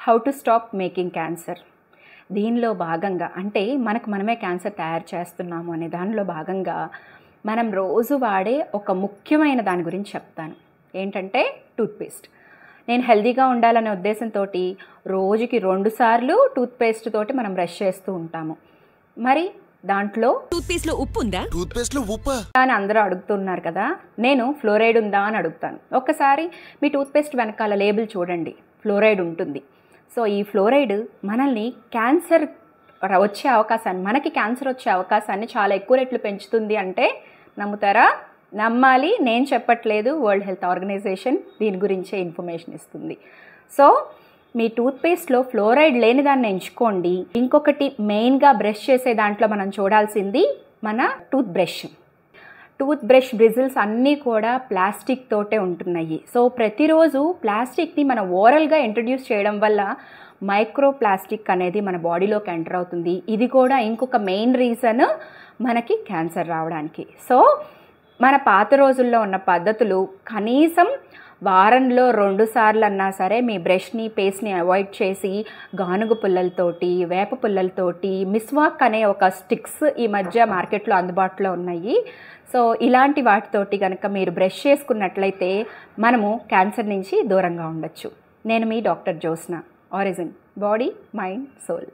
How to stop making cancer. దీనిలో భాగంగా అంటే మనకు మనమే క్యాన్సర్ తయారు చేస్తున్నాము అనే దానిలో భాగంగా మనం రోజు వాడే ఒక ముఖ్యమైన దాని గురించి చెప్తాను. ఏంటంటే టూత్పేస్ట్. నేను హెల్తీగా ఉండాలనే ఉద్దేశంతో రోజుకి 2 సార్లు టూత్పేస్ట్ తోటి మనం బ్రష్ చేస్తూ ఉంటాము. మరి దాంట్లో టూత్పేస్ట్లో ఉప్పు ఉందా? టూత్పేస్ట్లో ఉప్పా అని అందరూ అడుగుతున్నారు కదా. నేను ఫ్లోరైడ్ ఉందా అని అడుగుతాను. ఒక్కసారి మీ టూత్పేస్ట్ వెనకాల లేబుల్ చూడండి, ఫ్లోరైడ్ ఉంటుంది. సో ఈ ఫ్లోరైడ్ మనల్ని క్యాన్సర్ వచ్చే అవకాశాన్ని, మనకి క్యాన్సర్ వచ్చే అవకాశాన్ని చాలా ఎక్కువ రెట్లు పెంచుతుంది. అంటే నమ్ముతారా? నమ్మాలి. నేను చెప్పట్లేదు, వరల్డ్ హెల్త్ ఆర్గనైజేషన్ దీని గురించే ఇన్ఫర్మేషన్ ఇస్తుంది. సో మీ టూత్పేస్ట్లో ఫ్లోరైడ్ లేని దాన్ని ఎంచుకోండి. ఇంకొకటి మెయిన్గా బ్రష్ చేసే దాంట్లో మనం చూడాల్సింది మన టూత్ బ్రష్ బ్రిజిల్స్ అన్నీ కూడా ప్లాస్టిక్ తోటే ఉంటున్నాయి. సో ప్రతిరోజు ప్లాస్టిక్ని మన ఓరల్గా ఇంట్రడ్యూస్ చేయడం వల్ల మైక్రో ప్లాస్టిక్ అనేది మన బాడీలోకి ఎంటర్ అవుతుంది. ఇది కూడా ఇంకొక మెయిన్ రీజన్ మనకి క్యాన్సర్ రావడానికి. సో మన పాత రోజుల్లో ఉన్న పద్ధతులు కనీసం వారంలో 2 సార్లు అన్నా సరే మీ బ్రష్ని, పేస్ట్ని అవాయిడ్ చేసి గానుగ పుల్లలతోటి, వేప పుల్లలతోటి, మిస్వాక్ అనే ఒక స్టిక్స్ ఈ మధ్య మార్కెట్లో అందుబాటులో ఉన్నాయి. సో ఇలాంటి వాటితోటి కనుక మీరు బ్రష్ చేసుకున్నట్లయితే మనము క్యాన్సర్ నుంచి దూరంగా ఉండొచ్చు. నేను మీ doctor Jyotsna, origin body mind soul.